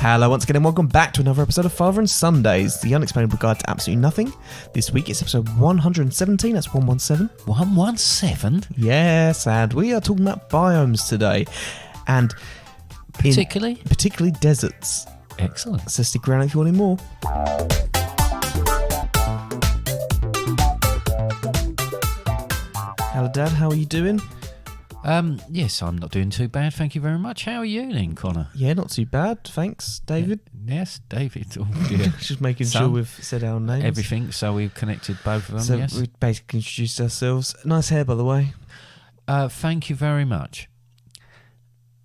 Hello once again and welcome back to another episode of Father and Sundays, the unexplainable guide to absolutely nothing. This week it's episode 117, that's 117. 117? Yes, and we are talking about biomes today. And particularly deserts. Excellent. So stick around if you want any more. Hello Dad, how are you doing? Yes, I'm not doing too bad, thank you very much. How are you then, Connor? Yeah, not too bad, thanks. David? Yes, David. Oh, dear. Just making sure we've said our names. Everything, so we've connected both of them, so yes. we basically introduced ourselves. Nice hair, by the way. Thank you very much.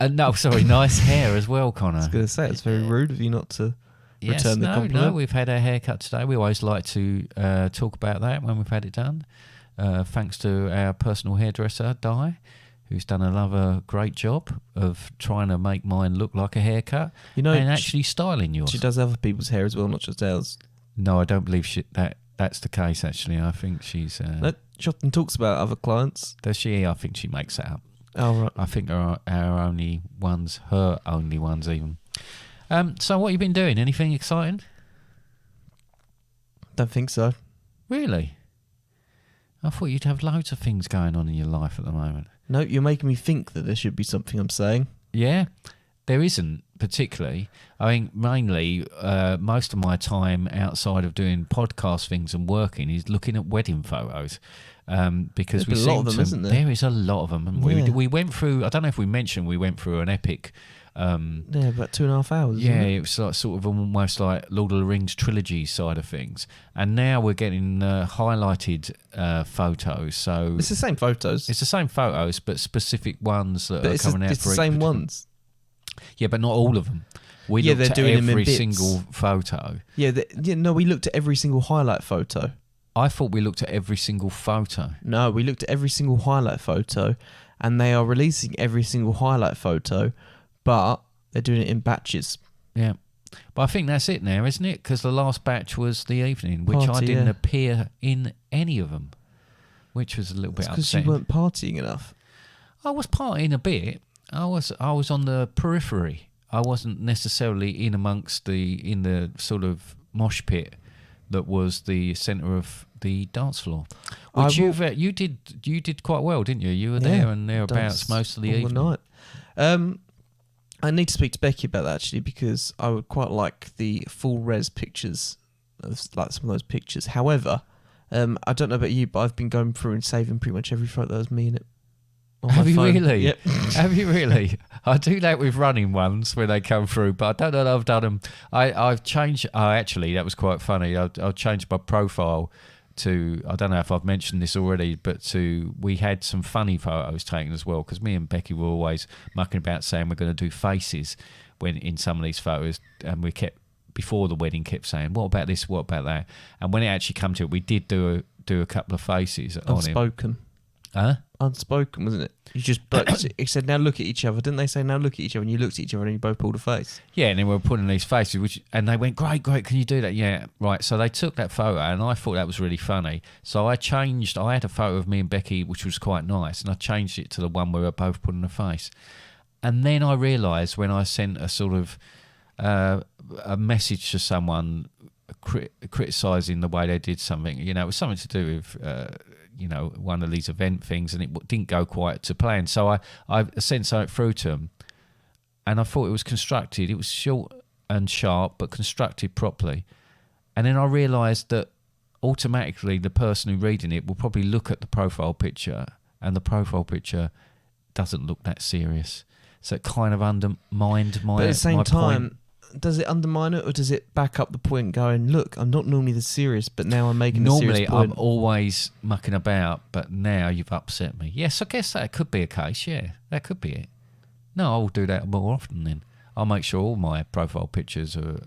Nice hair as well, Connor. I was going to say, it's very rude of you not to return the compliment. No, we've had our haircut today. We always like to talk about that when we've had it done. Thanks to our personal hairdresser, Di, who's done another great job of trying to make mine look like a haircut, and actually styling yours. She does other people's hair as well, not just ours. No, I don't believe that's the case, actually. I think she's... she often talks about other clients. Does she? I think she makes that up. Oh, right. I think our only ones, her only ones even. So what have you been doing? Anything exciting? Don't think so. Really? I thought you'd have loads of things going on in your life at the moment. No, you're making me think that there should be something I'm saying. Yeah, there isn't particularly. I mean, mainly, most of my time outside of doing podcast things and working is looking at wedding photos. Because There's a lot of them, isn't there? There is a lot of them. And yeah. we went through, I don't know if we mentioned, we went through an epic... about 2.5 hours. Yeah, it was like sort of almost like Lord of the Rings trilogy side of things. And now we're getting highlighted photos. So it's the same photos. It's the same photos, but specific ones that are coming out. It's the same ones. Yeah, but not all of them. We looked at every single photo. Yeah, we looked at every single highlight photo. I thought we looked at every single photo. No, we looked at every single highlight photo, and they are releasing every single highlight photo, but they're doing it in batches. Yeah. But I think that's it now, isn't it? Because the last batch was the evening, which I didn't appear in any of them, which was a little bit upsetting. Because you weren't partying enough. I was partying a bit. I was on the periphery. I wasn't necessarily in the sort of mosh pit that was the centre of the dance floor. Which you did quite well, didn't you? You were there and thereabouts most of the evening. All the night. I need to speak to Becky about that actually, because I would quite like the full res pictures of like some of those pictures. However, I don't know about you, but I've been going through and saving pretty much every photo that was me in it. Have you really? Yep. Have you really? I do that with running ones when they come through, but I don't know that I've done them. I've changed. Oh, actually, that was quite funny. I've changed my profile to, I don't know if I've mentioned this already, but we had some funny photos taken as well, because me and Becky were always mucking about saying we're going to do faces when in some of these photos, and we kept, before the wedding, kept saying, what about this, what about that? And when it actually come to it, we did do a couple of faces on him. Unspoken. Huh? Unspoken, wasn't it? You just he said, now look at each other. Didn't they say, now look at each other? And you looked at each other and you both pulled a face. Yeah, and then we were putting these faces, and they went, great, can you do that? Yeah, right. So they took that photo, and I thought that was really funny. So I had a photo of me and Becky, which was quite nice, and I changed it to the one where we were both putting a face. And then I realised when I sent a sort of a message to someone criticising the way they did something, it was something to do with... one of these event things, and it didn't go quite to plan. So I sent something through to them, and I thought it was constructed. It was short and sharp, but constructed properly. And then I realised that automatically the person who's reading it will probably look at the profile picture, and the profile picture doesn't look that serious. So it kind of undermined my point. But at the same time, does it undermine it, or does it back up the point going, look, I'm not normally this serious, but now I'm making a serious point? Normally, I'm always mucking about, but now you've upset me. Yes, I guess that could be a case, yeah. That could be it. No, I'll do that more often then. I'll make sure all my profile pictures are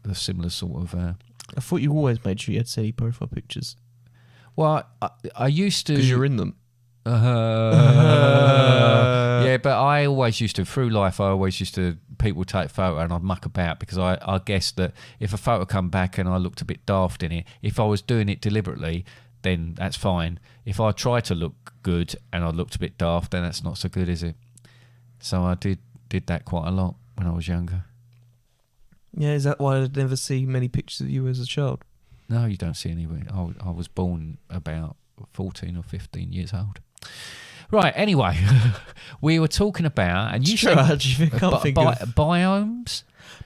a similar sort of... I thought you always made sure you had steady profile pictures. Well, I used to... Because you're in them. Yeah, but I always used to, through life, people take photo and I'd muck about, because I guess that if a photo come back and I looked a bit daft in it, if I was doing it deliberately, then that's fine. If I try to look good and I looked a bit daft, then that's not so good, is it? So I did that quite a lot when I was younger. Yeah, is that why I'd never see many pictures of you as a child? No, you don't see any. I was born about 14 or 15 years old. Right, anyway, we were talking about, and you said biomes?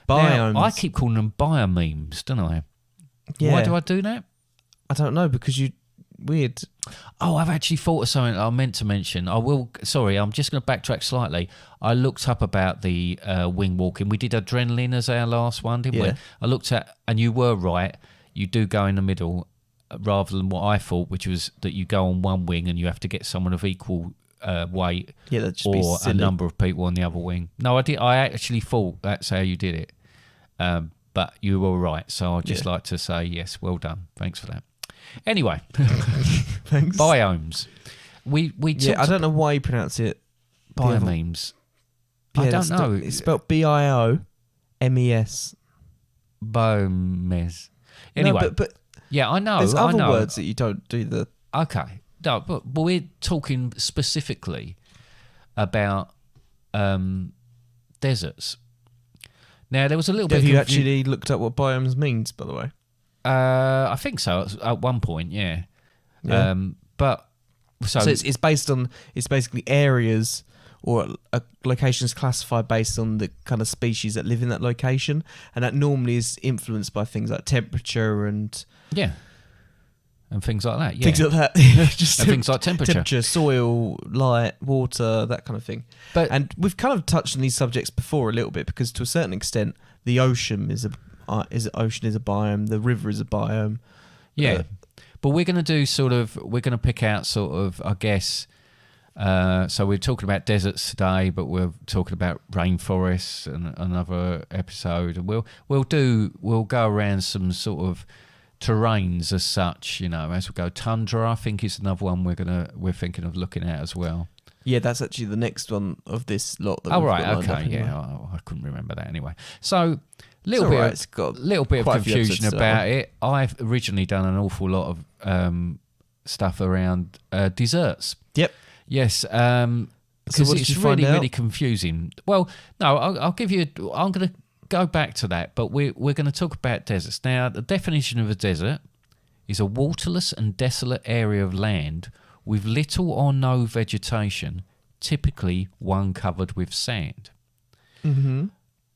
Biomes. Now, I keep calling them biomemes, don't I? Yeah. Why do I do that? I don't know, because you... Weird. Oh, I've actually thought of something I meant to mention. Sorry, I'm just going to backtrack slightly. I looked up about the wing walking. We did adrenaline as our last one, didn't we? I looked at, and you were right, you do go in the middle rather than what I thought, which was that you go on one wing and you have to get someone of equal weight or a number of people on the other wing. No, I actually thought that's how you did it. But you were right. So I'd just like to say, yes, well done. Thanks for that. Anyway, thanks. Biomes. We I don't know why you pronounce it biomemes. I don't know. It's spelled Biomes. Biomes. Anyway, no, but yeah, I know. There's other words that you don't do the. Okay, no, but we're talking specifically about deserts. Now there was a little bit. Have you actually looked up what biomes means, by the way? I think so. At one point, yeah. But so it's based on, it's basically areas or locations classified based on the kind of species that live in that location, and that normally is influenced by things like temperature and and things like that. Yeah, things like that. Just and things like temperature, soil, light, water, that kind of thing. And we've kind of touched on these subjects before a little bit, because to a certain extent, the ocean is a biome, the river is a biome. Yeah, but we're going to we're going to pick out sort of, I guess. So we're talking about deserts today, but we're talking about rainforests and another episode, and we'll go around some sort of terrains as such, as we go. Tundra, I think, is another one we're thinking of looking at as well. Yeah, that's actually the next one of this lot. That I couldn't remember that anyway. So little bit of confusion about it. I've originally done an awful lot of stuff around desserts. Yep. Yes. Because it's really confusing. Well, no, I'll give you. I'm going to go back to that, but we're going to talk about deserts now. The definition of a desert is a waterless and desolate area of land with little or no vegetation, typically one covered with sand. Mm-hmm.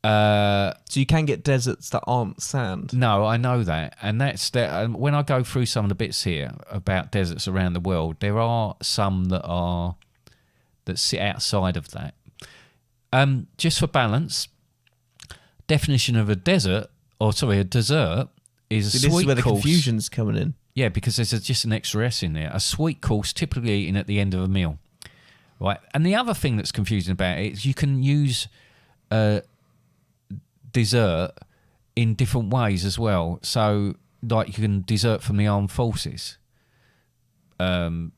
So you can get deserts that aren't sand. No, I know that, and that's that. When I go through some of the bits here about deserts around the world, there are some that sit outside of that. Just for balance, definition of a desert is a So sweet this is where the course. confusion's coming in. Yeah, because there's just an extra S in there. A sweet course typically eaten at the end of a meal, right? And the other thing that's confusing about it is you can use dessert in different ways as well. So, like, you can dessert from the armed forces. As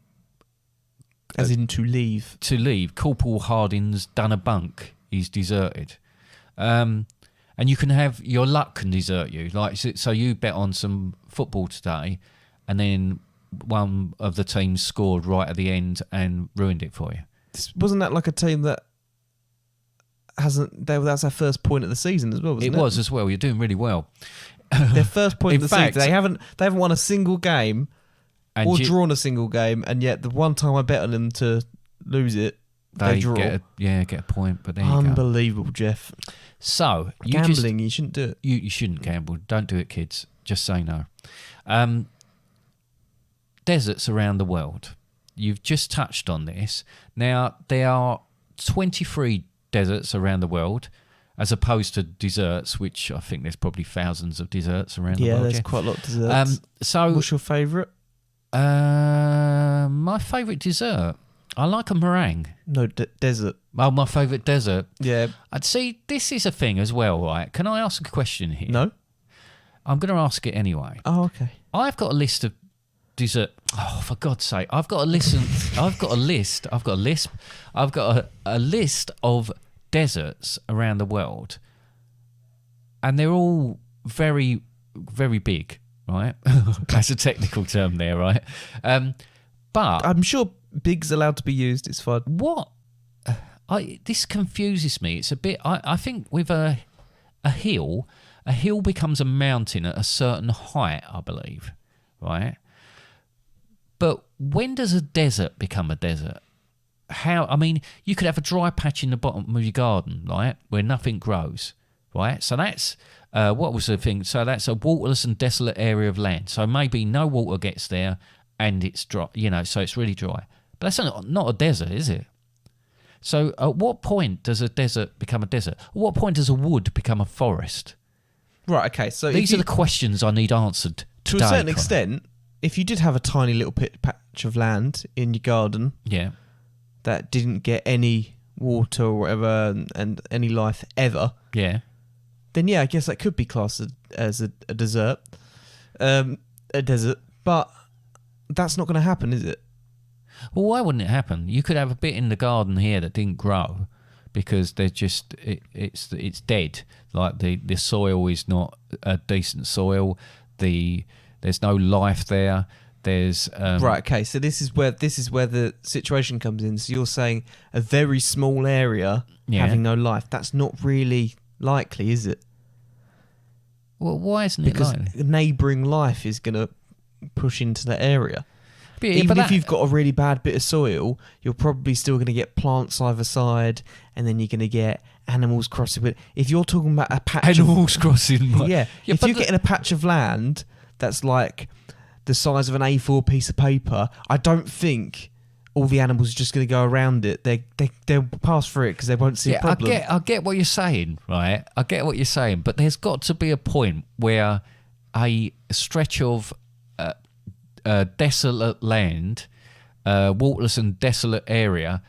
in to leave. To leave. Corporal Hardin's done a bunk. He's deserted. And you can have, your luck can desert you. Like, so you bet on some football today, and then one of the teams scored right at the end and ruined it for you. Wasn't that like a team that that's their first point of the season as well, wasn't it? It was as well. You're doing really well. Their first point of the fact, season. They haven't won a single game or drawn a single game, and yet the one time I bet on them to lose it, they draw. Get a point, but there you go. Unbelievable, Jeff. So gambling, you shouldn't do it. You shouldn't gamble. Don't do it, kids. Just say no. Deserts around the world. You've just touched on this. Now, there are 23 deserts around the world, as opposed to deserts, which I think there's probably thousands of deserts around the world. Yeah, there's quite a lot of deserts. So, what's your favourite? My favourite dessert, I like a meringue. No, desert. Oh, my favourite desert. Yeah. I'd see, this is a thing as well, right? Can I ask a question here? No. I'm going to ask it anyway. Oh, okay. I've got a list of dessert. Oh, for God's sake! I've got a list. I've got a list. I've got a lisp. I've got a list of deserts around the world, and they're all very, very big, right? That's a technical term there, right? But I'm sure big's allowed to be used. It's fine. What? This confuses me. It's a bit. I think with a hill, a hill becomes a mountain at a certain height, I believe, right? But when does a desert become a desert? How? I mean, you could have a dry patch in the bottom of your garden, right, where nothing grows, right? So that's what was the thing? So that's a waterless and desolate area of land. So maybe no water gets there, and it's dry, so it's really dry. But that's not a desert, is it? So at what point does a desert become a desert? At what point does a wood become a forest? Right, okay. So these are the questions I need answered today. To a certain extent, if you did have a tiny little patch of land in your garden that didn't get any water or whatever and any life ever, then I guess that could be classed as a desert. A desert. But that's not going to happen, is it? Well, why wouldn't it happen? You could have a bit in the garden here that didn't grow because they're just it's dead. Like the soil is not a decent soil. There's no life there. There's right. Okay. So this is where the situation comes in. So you're saying a very small area having no life. That's not really likely, is it? Well, why isn't it likely? Because neighbouring life is going to push into that area. Even if you've got a really bad bit of soil, you're probably still going to get plants either side, and then you're going to get animals crossing. But if you're talking about a patch crossing, if you're getting a patch of land that's like the size of an A4 piece of paper, I don't think all the animals are just going to go around it. They'll pass through it because they won't see a problem. I get what you're saying, right? I get what you're saying, but there's got to be a point where a stretch of desolate land, waterless and desolate area,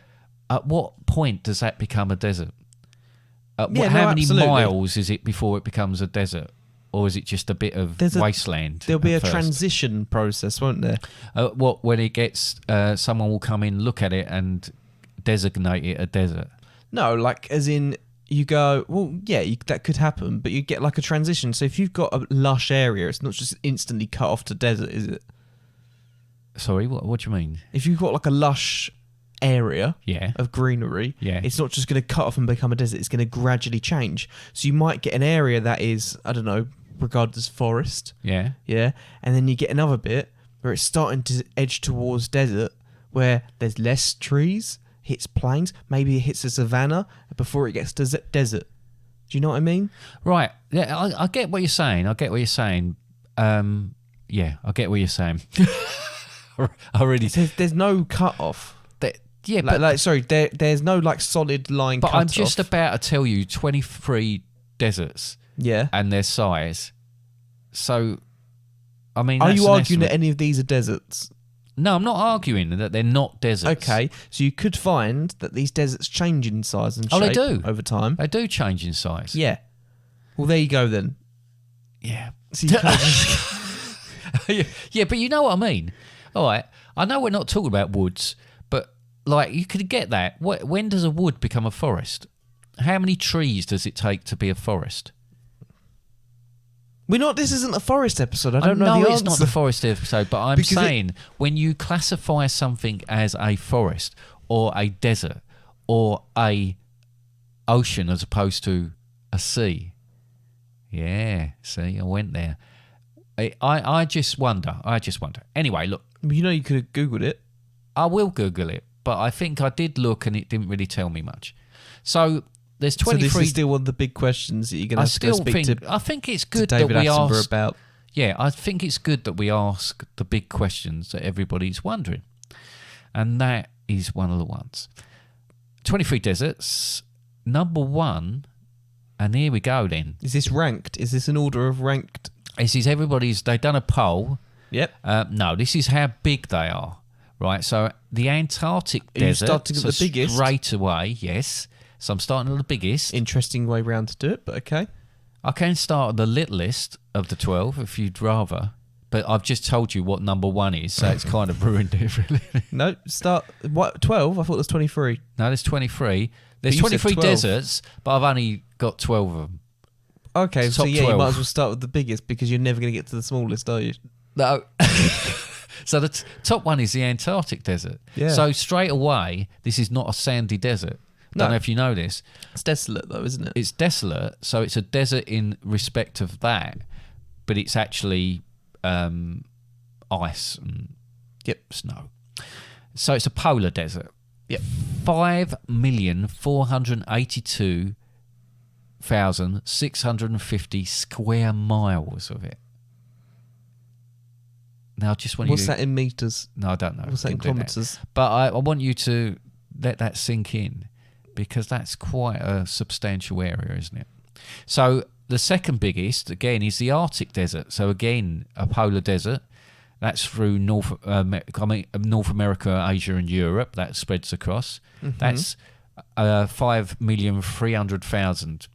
at what point does that become a desert? How many miles is it before it becomes a desert? Or is it just a bit of wasteland? There'll be a transition process, won't there? When it gets, someone will come in, look at it and designate it a desert? No, like as in you go, that could happen, but you get like a transition. So if you've got a lush area, it's not just instantly cut off to desert, is it? Sorry, what do you mean? If you've got like a lush area of greenery, it's not just going to cut off and become a desert. It's going to gradually change. So you might get an area that is, I don't know, regarded as forest. And then you get another bit where it's starting to edge towards desert, where there's less trees, hits plains, maybe it hits a savanna before it gets to desert. Do you know what I mean? Right. Yeah, I get what you're saying. I get what you're saying. I get what you're saying. I really. There's no cut off. There's no like solid line. But I'm just about to tell you 23 deserts. And their size. So, I mean, are you arguing that any of these are deserts? No, I'm not arguing that they're not deserts. Okay, so you could find that these deserts change in size and shape they do. over time. They do change in size. Yeah. Well, there you go then. Yeah. So you can't just... Yeah, but you know what I mean. All right, I know we're not talking about woods, but like you could get that. When does a wood become a forest? How many trees does it take to be a forest? This isn't a forest episode. I don't know the answer. No, it's not the forest episode, but I'm saying when you classify something as a forest or a desert or a ocean as opposed to a sea. Yeah, see, I went there. I just wonder. Anyway, look. You know you could have Googled it. I will Google it, but I think I did look and it didn't really tell me much. So there's 23... So this is still one of the big questions that you're going to have to go speak to I think it's good David that we Attenborough ask... about. Yeah, I think it's good that we ask the big questions that everybody's wondering. And that is one of the ones. 23 deserts. Number one, and here we go then. Is this ranked? Is this an order of ranked? This is they've done a poll. Yep. No, this is how big they are, right? So the Antarctic desert. Starting at the biggest? Straight away, yes. So I'm starting at the biggest. Interesting way round to do it, but okay. I can start at the littlest of the 12 if you'd rather, but I've just told you what number one is, so it's kind of ruined it, really. No, start... What, 12? I thought it was 23. No, there's 23. There's 23 deserts, but I've only got 12 of them. Okay, so yeah, 12. you might as well start with the biggest because you're never going to get to the smallest, are you? No. So the top one is the Antarctic desert. Yeah. So straight away, this is not a sandy desert. Don't know if you know this. It's desolate though, isn't it? It's desolate, so it's a desert in respect of that, but it's actually ice and snow. So it's a polar desert. Yep. 5,482,650 square miles of it. Now, just want What's that in meters? No, I don't know. What's that in kilometers? But I want you to let that sink in, because that's quite a substantial area, isn't it? So the second biggest, again, is the Arctic desert. So again, a polar desert. That's through North America, Asia, and Europe. That spreads across. Mm-hmm. That's 5,300,000.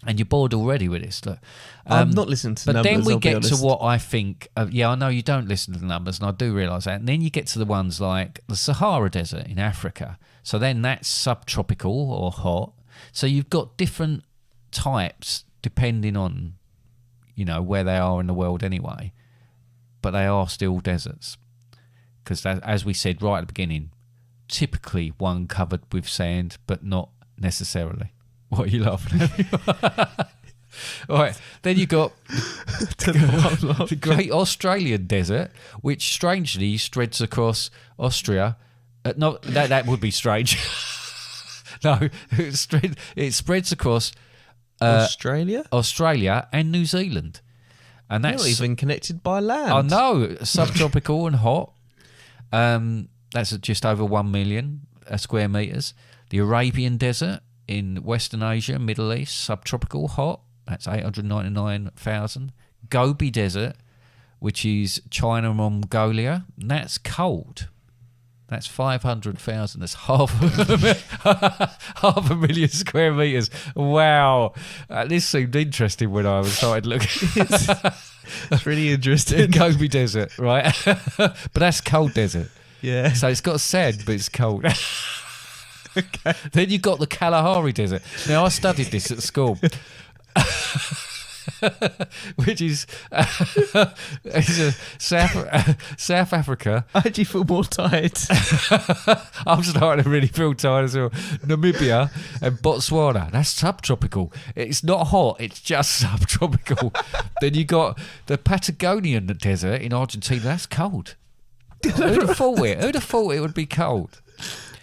And you're bored already with this. Look, I'm not listening to the numbers. But then we I'll get to what I think. I know you don't listen to the numbers, and I do realise that. And then you get to the ones like the Sahara Desert in Africa. So then that's subtropical or hot. So you've got different types depending on, where they are in the world anyway. But they are still deserts. Because as we said right at the beginning, typically one covered with sand, but not necessarily. What are you laughing at? All right, then you got the Great Australian Desert, which strangely spreads across Austria. No, that would be strange. No, it spreads across Australia and New Zealand. And that's not even connected by land. I know, subtropical and hot. That's at just over 1 million square metres. The Arabian Desert in Western Asia, Middle East, subtropical, hot. That's 899,000. Gobi Desert, which is China and Mongolia, and that's cold. That's 500,000. That's half a million square metres. Wow. This seemed interesting when I started looking. That's really interesting. Gobi Desert, right? But that's cold desert. Yeah. So it's got sand, but it's cold. Okay. Then you've got the Kalahari Desert. Now, I studied this at school. Which is South Africa. I actually feel more tired. I'm starting to really feel tired as well. Namibia and Botswana. That's subtropical. It's not hot. It's just subtropical. Then you got the Patagonian Desert in Argentina. That's cold. Who'd have thought it? Who'd have thought it would be cold?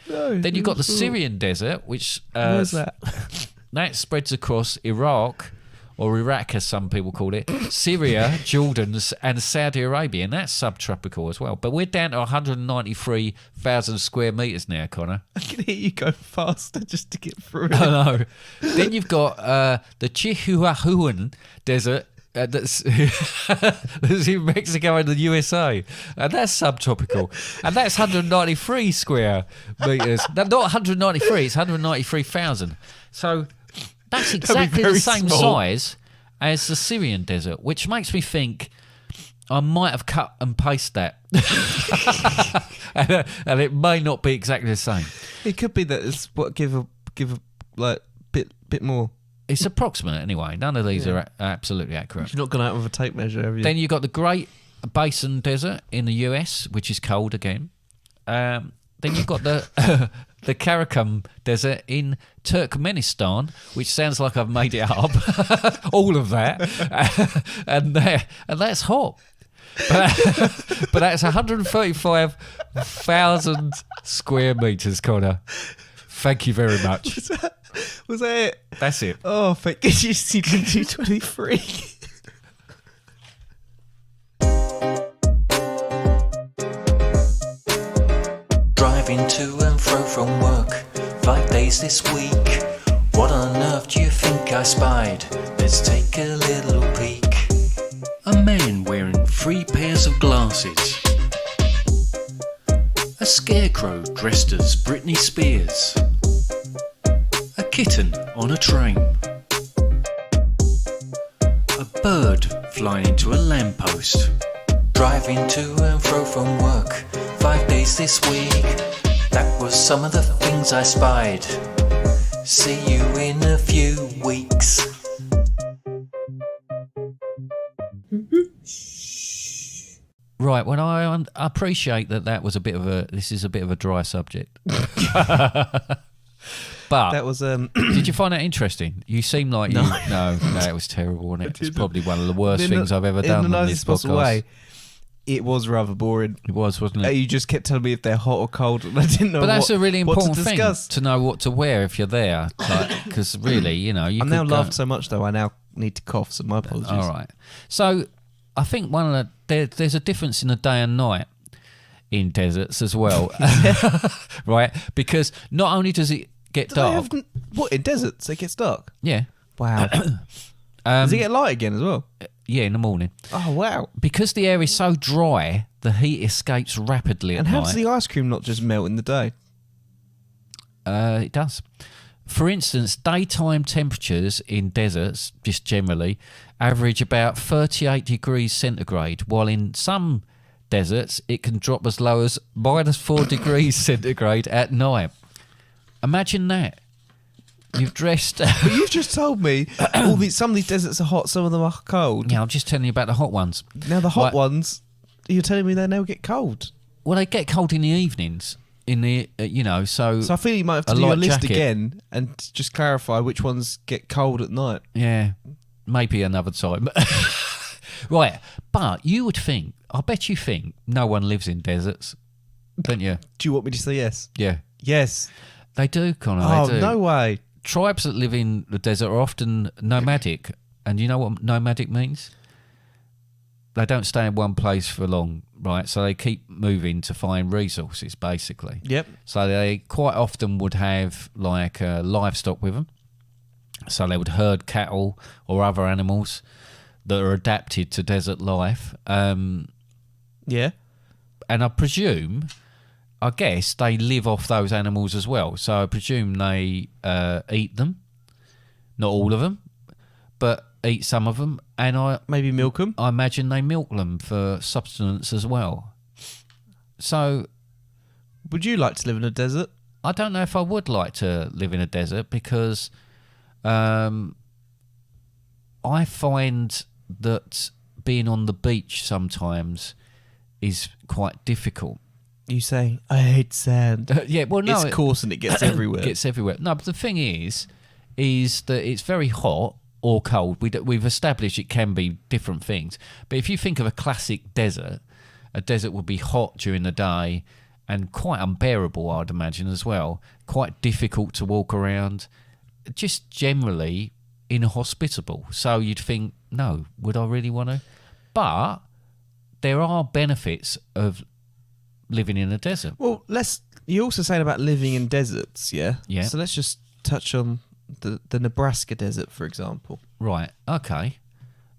No, then you've got the Syrian Desert, which where's that? That spreads across Iraq, or Iraq as some people call it, Syria, Jordan, and Saudi Arabia, and that's subtropical as well. But we're down to 193,000 square metres now, Connor. I can hear you go faster just to get through it. I know. Then you've got the Chihuahuan Desert. That's in Mexico and the USA, and that's subtropical, and that's 193 square metres. Not 193, it's 193,000. So that's exactly the same size as the Syrian Desert, which makes me think I might have cut and pasted that, and it may not be exactly the same. It could be that it's what give a like bit more. It's approximate anyway. None of these are absolutely accurate. You've not gone out with a tape measure, have you? Then you've got the Great Basin Desert in the US, which is cold again. Then you've got the Karakum Desert in Turkmenistan, which sounds like I've made it up. All of that. and that's hot. But that's 135,000 square metres, Connor. Thank you very much. Was that it? That's it. Oh, thank goodness you can do 23. Driving to and fro from work 5 days this week. What on earth do you think I spied? Let's take a little peek. A man wearing 3 pairs of glasses. A scarecrow dressed as Britney Spears. A kitten on a train. A bird flying into a lamppost. Driving to and fro from work 5 days this week. That was some of the things I spied. See you in a few weeks. Right, well, I appreciate that was this is a bit of a dry subject. But That was did you find that interesting? You seem like No. No, it was terrible, wasn't it? It's didn't. probably one of the worst In the- things I've ever in done the on nicest this possible podcast. way. It was rather boring. It was, wasn't it? You just kept telling me if they're hot or cold, and I didn't know. But that's a really what important to thing discuss. to know what to wear if you're there. Because really, you know, you I'm could now go- laughed so much though. I now need to cough. So my apologies. All right. So I think there's a difference in the day and night in deserts as well, right? Because not only does it get Do they dark, have, what in deserts? It gets dark. yeah, Wow. Does it get light again as well? yeah, in the morning. Oh wow. Because the air is so dry, the heat escapes rapidly And at how night. does the ice cream not just melt in the day? It does. For instance, daytime temperatures in deserts, just generally, average about 38 degrees centigrade, while in some deserts it can drop as low as -4 degrees centigrade at night. Imagine that. You've dressed... But you've just told me some of these deserts are hot, some of them are cold. Yeah, I'm just telling you about the hot ones. Now the hot Right. ones, you're telling me they now get cold. Well, they get cold in the evenings. In the so So I feel you might have to a do your light list jacket. again and just clarify which ones get cold at night. yeah, maybe another time. Right, but you would think, I bet you think, no one lives in deserts, don't you? Do you want me to say yes? Yeah, Yes. they do, Connor. Oh, they do. no way. Tribes that live in the desert are often nomadic, and you know what nomadic means? They don't stay in one place for long, right? So they keep moving to find resources, basically. Yep. So they quite often would have like livestock with them. So they would herd cattle or other animals that are adapted to desert life. Yeah. And I guess they live off those animals as well. So I presume they eat them. Not all of them, but eat some of them. And Maybe milk them. I imagine they milk them for subsistence as well. So Would you like to live in a desert? I don't know if I would like to live in a desert because I find that being on the beach sometimes is quite difficult. You say, I hate sand. Yeah, well, no, It's coarse and it gets everywhere. Gets everywhere. No, but the thing is that it's very hot or cold. We've established it can be different things. But if you think of a classic desert, a desert would be hot during the day and quite unbearable, I'd imagine, as well. Quite difficult to walk around. Just generally inhospitable. So you'd think, no, would I really want to? But there are benefits of living in a desert. Well, you're also saying about living in deserts, yeah? Yeah. So let's just touch on the Nebraska desert, for example. Right, okay.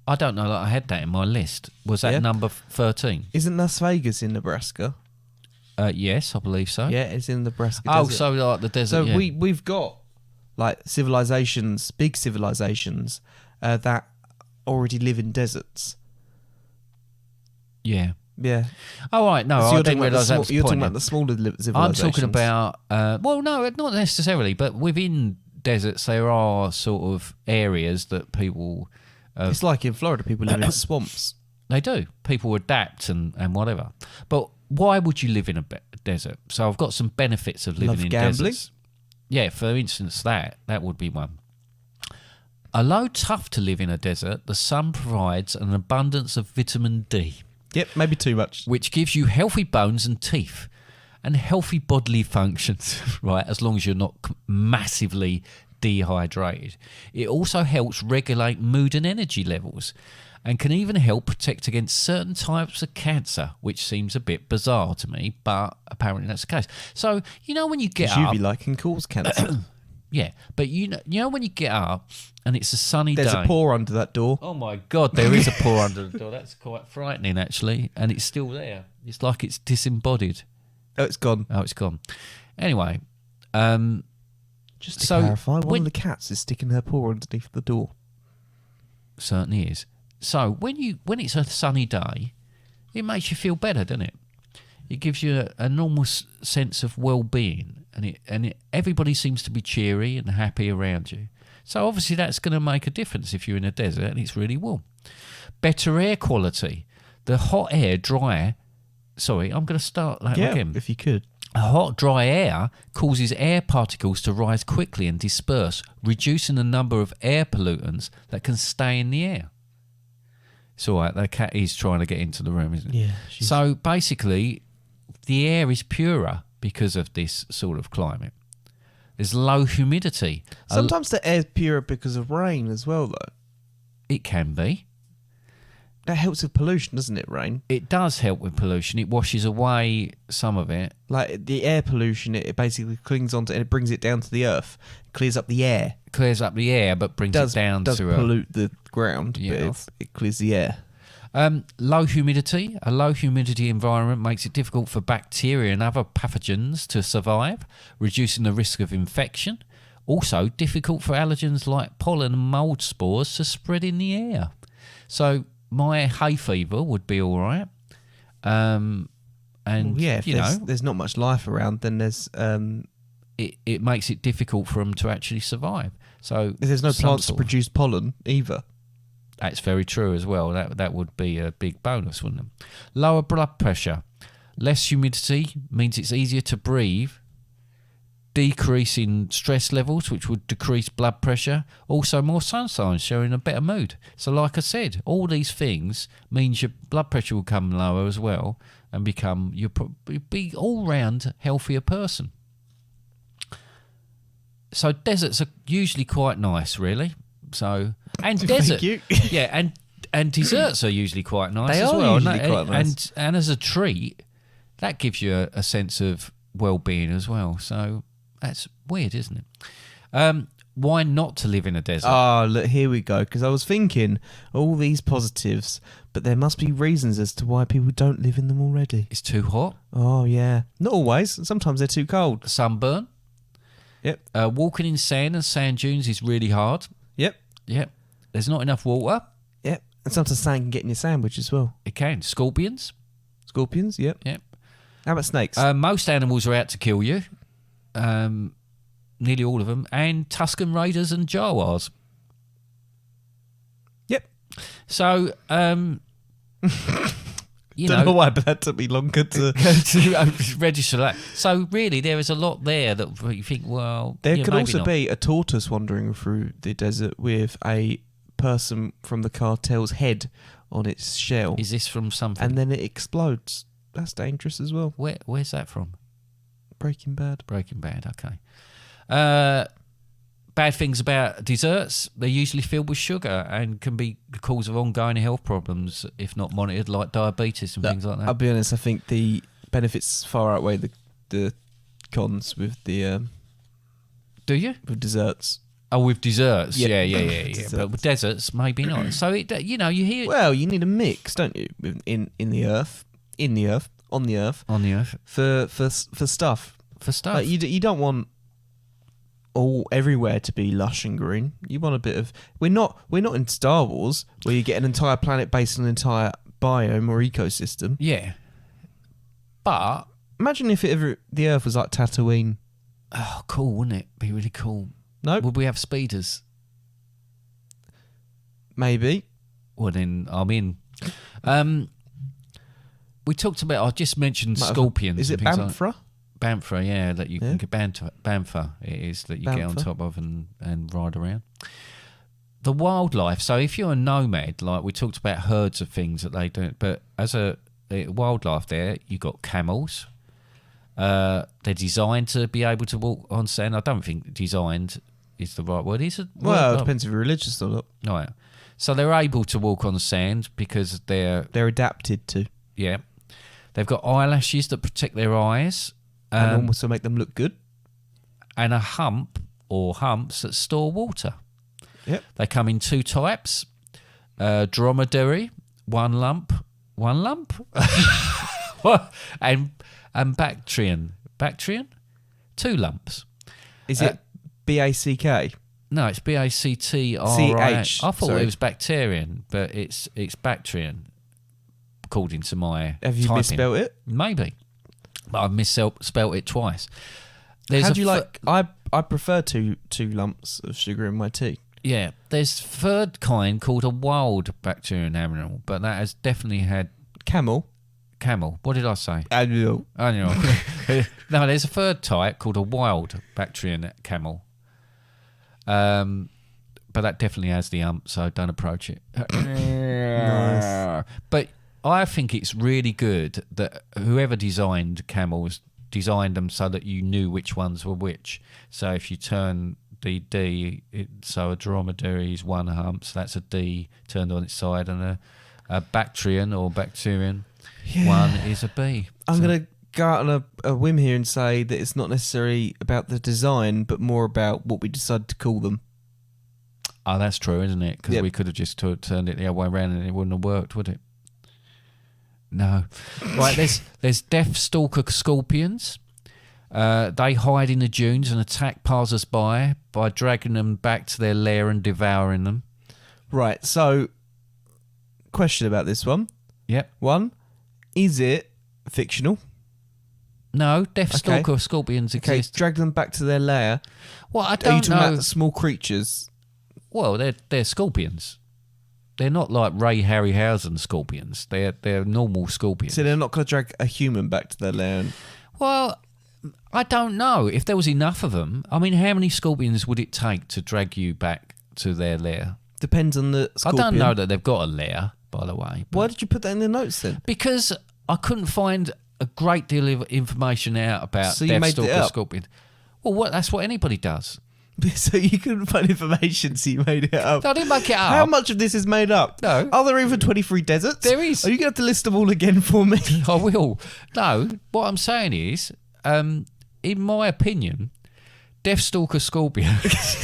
I don't know that I had that in my list. Was that Yeah. number 13? Isn't Las Vegas in Nebraska? Yes, I believe so. Yeah, it's in Nebraska Oh, desert. so like the desert. So yeah. we've got like civilizations, big civilizations that already live in deserts. Yeah. Yeah. Oh, right. No, So I you're didn't talking about the realise that small- was the you're talking point. about the smaller civilizations. I'm talking about, well, no, not necessarily, but within deserts there are sort of areas that people, It's like in Florida, people live in swamps. they do. People adapt and whatever. But why would you live in a desert? So I've got some benefits of living Love in gambling? deserts. Yeah, for instance, that would be one. Although tough to live in a desert, the sun provides an abundance of vitamin D, Yep, maybe too much. which gives you healthy bones and teeth and healthy bodily functions, right, as long as you're not massively dehydrated. It also helps regulate mood and energy levels and can even help protect against certain types of cancer, which seems a bit bizarre to me, but apparently that's the case. So, you know when you get Because up... UV light can cause cancer. Yeah, but you know when you get up and it's a sunny There's day... a pore under that door. Oh my God, there is a pore under the door. That's quite frightening, actually. And it's still there. It's like it's disembodied. Oh, it's gone. Oh, it's gone. Anyway, Just to So clarify, one when- of the cats is sticking her paw underneath the door. certainly is. So when it's a sunny day, it makes you feel better, doesn't it? It gives you an enormous sense of well-being, and everybody seems to be cheery and happy around you. So obviously that's going to make a difference if you're in a desert and it's really warm. Better air quality. The hot air, I'm going to start that Yeah, again. if you could. Hot, dry air causes air particles to rise quickly and disperse, reducing the number of air pollutants that can stay in the air. It's all right. The cat is trying to get into the room, isn't it? Yeah. So basically, the air is purer because of this sort of climate. There's low humidity. Sometimes the air's purer because of rain as well, though. It can be. That helps with pollution, doesn't it, rain? It does help with pollution. It washes away some of it. Like the air pollution, it basically clings onto and it brings it down to the earth, clears up the air. Clears up the air, but brings it down does to pollute the ground, Yeah. but it clears the air. low humidity. A low humidity environment makes it difficult for bacteria and other pathogens to survive, reducing the risk of infection. Also, difficult for allergens like pollen and mould spores to spread in the air. So, my hay fever would be all right. And If you know, there's not much life around, then there's it makes it difficult for them to actually survive. So there's no some plants to sort of- produce pollen either. That's very true as well. That would be a big bonus, wouldn't it? Lower blood pressure. Less humidity means it's easier to breathe. Decrease in stress levels, which would decrease blood pressure. Also, more sunshine, showing a better mood. So, like I said, all these things means your blood pressure will come lower as well, and you'll be all round healthier person. So, deserts are usually quite nice, really. So, and desert, you. yeah, and desserts are usually quite nice They as are well. usually quite nice. And as a treat, that gives you a sense of well-being as well. So. That's weird, isn't it? Why not to live in a desert? Ah, look, here we go. Because I was thinking all these positives, but there must be reasons as to why people don't live in them already. It's too hot. Oh, yeah. Not always. Sometimes they're too cold. Sunburn. Yep. Walking in sand and sand dunes is really hard. Yep. Yep. There's not enough water. Yep. And sometimes sand can get in your sandwich as well. It can. Scorpions. Scorpions, yep. Yep. How about snakes? Most animals are out to kill you. Nearly all of them. And Tuscan Raiders and Jaguars. Yep. So, Don't know why, but that took me longer to... to register that. So really, there is a lot there that you think, well, There yeah, could maybe also not. be a tortoise wandering through the desert with a person from the cartel's head on its shell. Is this from something? And then it explodes. That's dangerous as well. Where's that from? Breaking Bad. Breaking Bad. Okay. Bad things about desserts: they're usually filled with sugar and can be the cause of ongoing health problems if not monitored, like diabetes and things like that. I'll be honest. I think the benefits far outweigh the cons with the Do you? with desserts. Oh, with desserts. Yeah. Yeah. Desserts. But with deserts, maybe not. So you hear Well, you need a mix, don't you? In the earth, on the earth, on the earth for stuff. for stuff. Like you don't want everywhere to be lush and green. You want a bit of. We're not in Star Wars where you get an entire planet based on an entire biome or ecosystem. Yeah. But Imagine if the Earth was like Tatooine. oh, cool, wouldn't it? Be really cool. No, Would we have speeders? maybe. Well, then I'm in. We talked about. I just mentioned Might have- scorpions. Is it and things like- Bamfra? Bamfra, yeah, that you can get Bamfra. It is that you get on Bamfra. top of and ride around. The wildlife. So if you're a nomad, like we talked about herds of things that they do, but as a wildlife, there you got camels. They're designed to be able to walk on sand. I don't think designed is the right word. Is it? Well, it depends if you're religious or not. Right. So they're able to walk on sand because they're Adapted to, yeah. They've got eyelashes that protect their eyes. and also make them look good. And a hump or humps that store water. Yep. They come in two types: dromedary, one lump, and Bactrian, two lumps. Is it BACK? No, it's BACTRI. CH, I thought sorry. it was bacterian, but it's Bactrian, according to my Have you typing. misspelled it? Maybe, but I've misspelled it twice. How do you like? I prefer two lumps of sugar in my tea. Yeah, there's third kind called a wild bacterian animal, but that has definitely had Camel. camel. What did I say? Annual. Annual. No, there's a third type called a wild Bactrian camel. But that definitely has the ump, so don't approach it. Nice. But I think it's really good that whoever designed camels designed them so that you knew which ones were which. So if you turn the D, so a dromedary is one hump, so that's a D turned on its side, and a Bactrian or Bacterian one is a B. I'm going to go out on a whim here and say that it's not necessarily about the design, but more about what we decide to call them. Oh, that's true, isn't it? Because we could have just turned it the other way around and it wouldn't have worked, would it? No. Right, there's Deathstalker scorpions. They hide in the dunes and attack passers-by by dragging them back to their lair and devouring them. Right, so, question about this one. Yep. One, is it fictional? No, Deathstalker scorpions exist. Okay, drag them back to their lair. Well, I Are you don't talking know. about small creatures? Well, they're scorpions. They're not like Ray Harryhausen scorpions. They're normal scorpions. So they're not going to drag a human back to their lair? Well, I don't know. If there was enough of them, I mean, how many scorpions would it take to drag you back to their lair? Depends on the scorpion. I don't know that they've got a lair, by the way. Why did you put that in the notes then? Because I couldn't find a great deal of information out about So you made it Deathstalker up? scorpion. Well, that's what anybody does. So you couldn't find information, so you made it up. No, I didn't make it up. How much of this is made up? No. Are there even 23 deserts? There is. Are you going to have to list them all again for me? I will. No, what I'm saying is, in my opinion, Deathstalker scorpion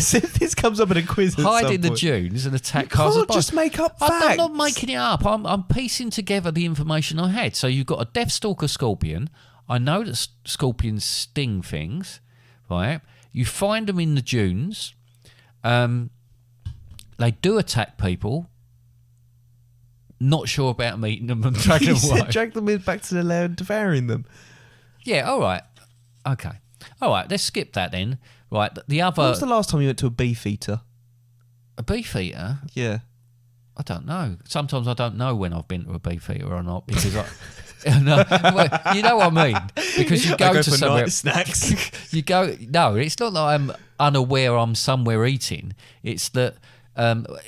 So if this comes up in a quiz at hide some in the point, dunes and attack you can't passers-by. just make up I'm facts. not making it up. I'm piecing together the information I had. So you've got a Deathstalker scorpion. I know that scorpions sting things, right? You find them in the dunes. They do attack people. Not sure about them eating them and dragging You them away. said drag them back to the lair and devouring them. Yeah, all right. Okay. All right, let's skip that then. Right, the other... When was the last time you went to a beefeater? A beefeater? Yeah. I don't know. Sometimes I don't know when I've been to a beefeater or not because I... No, well, you know what I mean? Because you go, I to for somewhere... night snacks. You go... No, it's not like I'm unaware I'm somewhere eating. It's that...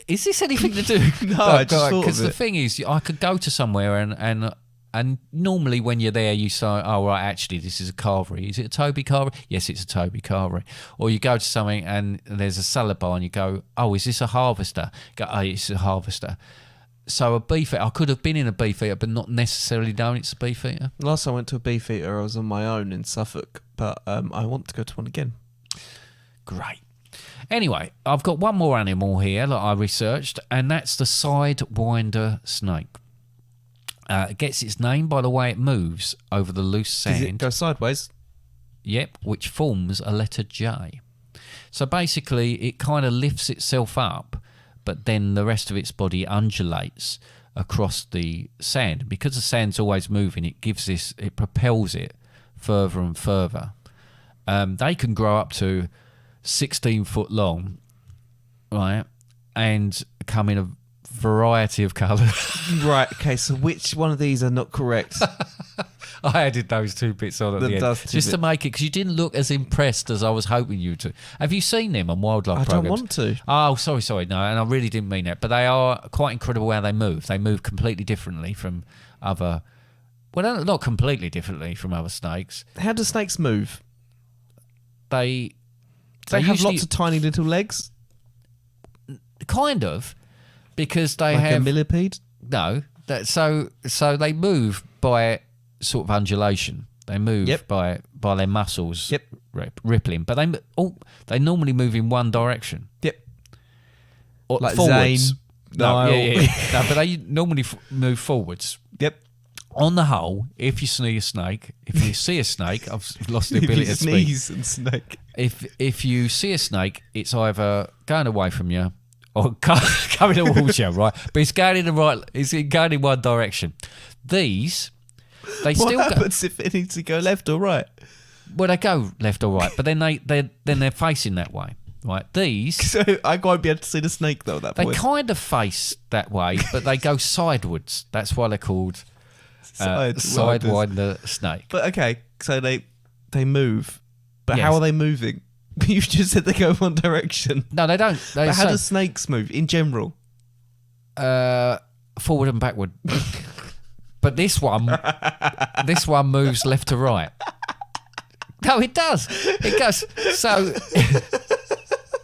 is this anything to do? No, I just thought of because the it. thing is, I could go to somewhere and normally when you're there, you say, "Oh, right, actually, this is a carvery. Is it a Toby carvery? Yes, it's a Toby carvery." Or you go to something and there's a salad bar, and you go, "Oh, is this a harvester?" Go, "Oh, it's a harvester." So a beefeater, I could have been in a beefeater, but not necessarily known it's a beefeater. Last time I went to a beefeater, I was on my own in Suffolk, but I want to go to one again. Great. Anyway, I've got one more animal here that I researched, and that's the Sidewinder snake. It gets its name by the way it moves over the loose Does sand. it go sideways? Yep, which forms a letter J. So basically, it kind of lifts itself up, but then the rest of its body undulates across the sand. Because the sand's always moving, it propels it further and further. They can grow up to 16 foot long, right, and come in a variety of colours. Right, okay, so which one of these are not correct? I added those two bits on at the end, just to make it, because you didn't look as impressed as I was hoping you to. Have you seen them on wildlife I programs? don't want to. Oh, sorry, no, and I really didn't mean that. But they are quite incredible how they move. They move completely differently from other... Well, not completely differently from other snakes. How do snakes move? They They have usually- lots of tiny little legs? Kind of, because they Like have... a millipede? No. So they move by sort of undulation. They move Yep. by their muscles Yep. rippling. But they normally move in one direction. Yep. Or Like forwards. Zane. No, No. yeah. No, but they normally move forwards. Yep. On the whole, if you see a snake, I've lost the If ability you to speak. sneeze and snake. If you see a snake, it's either going away from you or coming towards you, right? But it's going in one direction. These, they What still go. happens if it needs to go left or right? Well, they go left or right, but then they're facing that way, right? These, So I won't be able to see the snake though at that they point. kind of face that way, but they go sidewards. That's why they're called Sidewinder Snake. But okay, so they move. But Yes. how are they moving? You just said they go one direction. No, they don't. But how do snakes move in general? Forward and backward. But this one moves left to right. No, it does. It goes so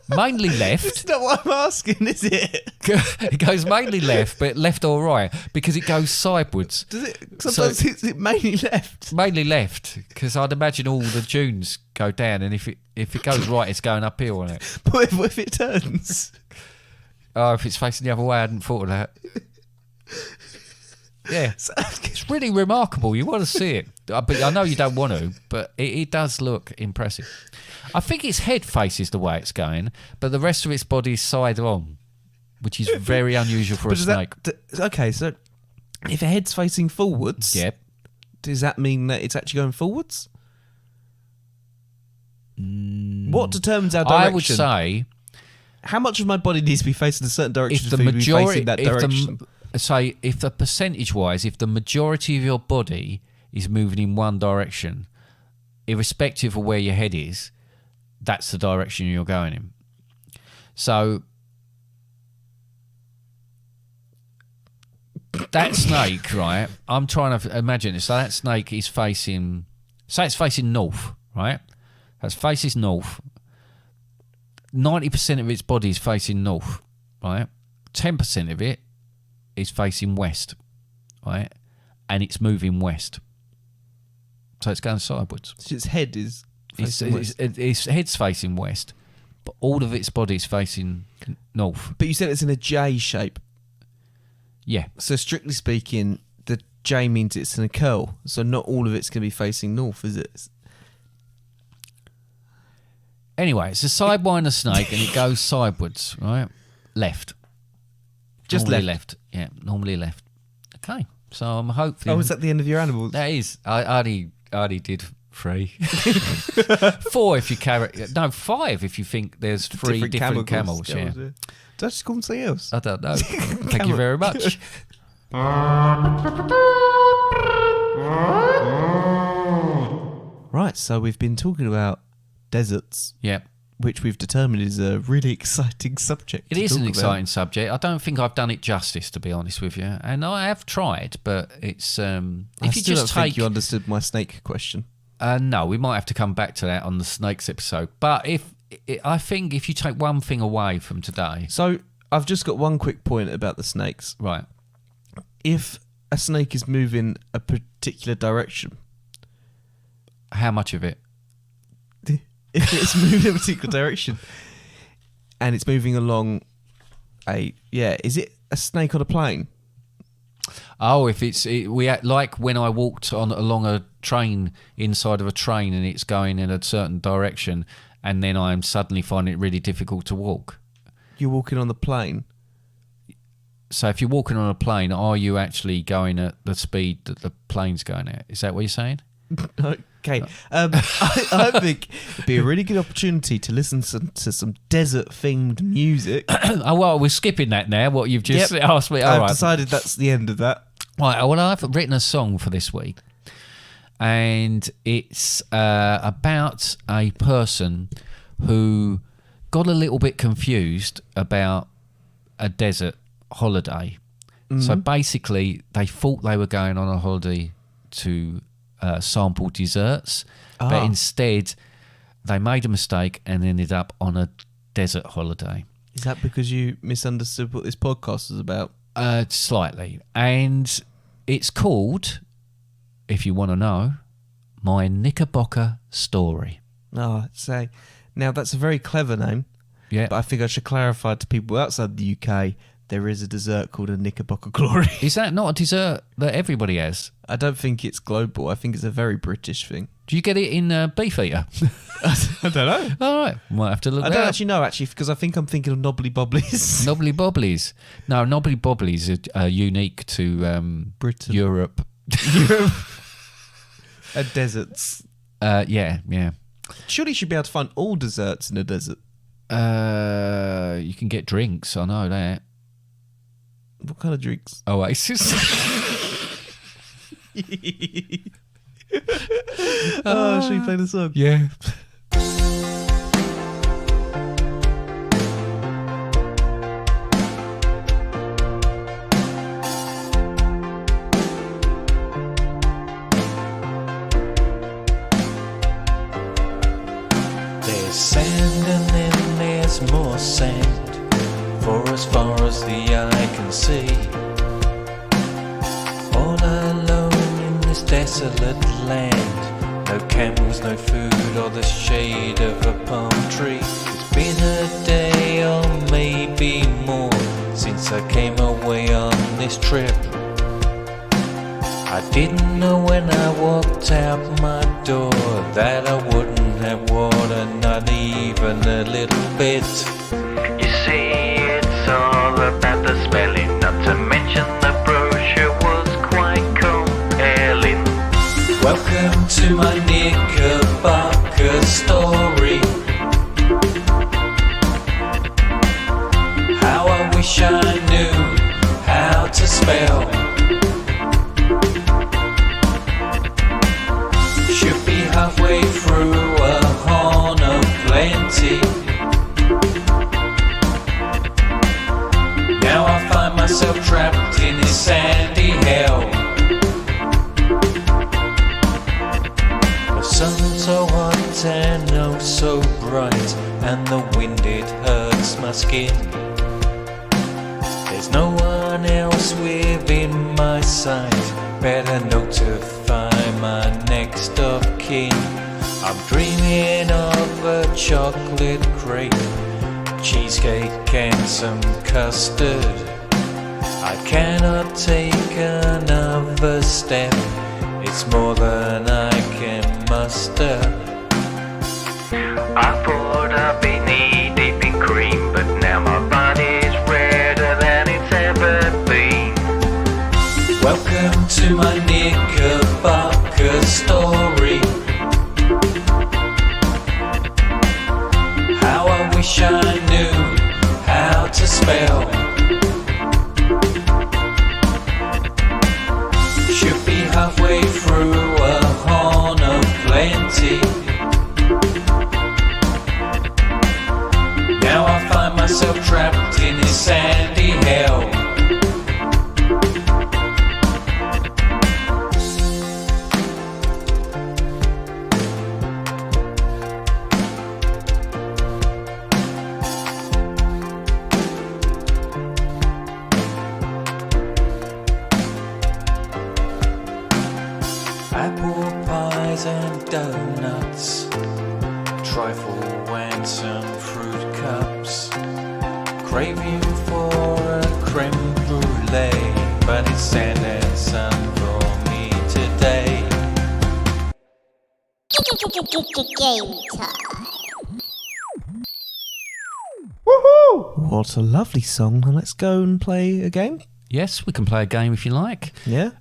mainly left. That's not what I'm asking, is it? It goes mainly left, but left or right because it goes sideways. Does it? Sometimes it's mainly left. Mainly left because I'd imagine all the dunes go down, and if it goes right, it's going uphill on it. But what if it turns? Oh, if it's facing the other way, I hadn't thought of that. Yeah, it's really remarkable. You want to see it, but I know you don't want to. But it does look impressive. I think its head faces the way it's going, but the rest of its body is side on, which is very unusual for a snake. Okay, so if a head's facing forwards, Yep. does that mean that it's actually going forwards? What determines our direction? I would say how much of my body needs to be facing a certain direction if the for me to be majority, facing that direction. if the percentage-wise, if the majority of your body is moving in one direction, irrespective of where your head is, that's the direction you're going in. So that snake, right? I'm trying to imagine it. So that snake is facing, say it's facing north, right? That faces north. 90% of its body is facing north, right? 10% of it is facing west, right? And it's moving west. So it's going sideways. So its head is facing west. Its head's facing west, but all of its body is facing north. But you said it's in a J shape. Yeah. So strictly speaking, the J means it's in a curl. So not all of it's going to be facing north, is it? Anyway, it's a sidewinder snake and it goes sideways, right? Left. Just normally left. Yeah, normally left. Okay. So I'm hoping. Oh, is that the end of your animals? That is. I only did 3. 4 if you carry. No, 5 if you think there's 3 different camels. Yeah. Did I just call them something else? I don't know. Thank you very much. Right, so we've been talking about deserts, Yeah. which we've determined is a really exciting subject. It is an exciting subject. I don't think I've done it justice, to be honest with you. And I have tried, but it's I if you still just don't take think you understood my snake question. no, we might have to come back to that on the snakes episode. But I think if you take one thing away from today, So I've just got one quick point about the snakes. right? If a snake is moving a particular direction, How much of it? if it's moving a particular direction and it's moving along is it a snake on a plane? Oh, if like when I walked along a train inside of a train and it's going in a certain direction, and then I'm suddenly finding it really difficult to walk. You're walking on the plane. So if you're walking on a plane, are you actually going at the speed that the plane's going at? Is that what you're saying? Okay. I think it'd be a really good opportunity to listen to some desert-themed music. Oh, well, we're skipping that now, what you've just asked me. All I've right. decided that's the end of that. Right, well, I've written a song for this week, and it's about a person who got a little bit confused about a desert holiday. Mm-hmm. So basically, they thought they were going on a holiday to sample desserts, but instead they made a mistake and ended up on a desert holiday. Is that because you misunderstood what this podcast is about? Slightly. And it's called, if you want to know, My Knickerbocker Story. Oh, say. Now, that's a very clever name, Yeah. but I think I should clarify to people outside the UK, there is a dessert called a Knickerbocker Glory. Is that not a dessert that everybody has? I don't think it's global. I think it's a very British thing. Do you get it in Beefeater? I don't know. All right. Might have to look I that don't up. actually know, because I think I'm thinking of Knobbly Bobblies. Knobbly Bobblies. No, Knobbly Bobblies are unique to Britain. Europe. And deserts. Yeah. Surely you should be able to find all desserts in a desert. You can get drinks, I know that. What kind of drinks? Oasis. Oh, should we play the song? Yeah. There's sand and then there's more sand, for as far as the eye can see. All alone in this desolate land, no camels, no food or the shade of a palm tree. It's been a day or maybe more since I came away on this trip. I didn't know when I walked out my door that I wouldn't have water, not even a little bit. You see, it's all about the smelling, not to mention the brochure was quite compelling. Welcome to my Knickerbocker story. How I wish I knew how to spell. Should be halfway through a horn of plenty. Now I find myself trapped in this sandy hell. The sun's so hot and oh so bright, and the wind it hurts my skin. There's no one else within my sight, better notify my next of kin. I'm dreaming of a chocolate crepe, cheesecake and some custard. I cannot take another step, it's more than I can muster. I thought I'd be knee deep in cream, but now my body's redder than it's ever been. Welcome to my Knickerbocker story. How I wish I knew how to spell. Should be halfway through a horn of plenty. Now I find myself trapped in this sandy hell. Apple pies and donuts, trifle and some fruit cups. Craving for a creme brulee, but it's sand and sun for me today. Game time. What a lovely song. Now let's go and play a game. Yes, we can play a game if you like. Yeah.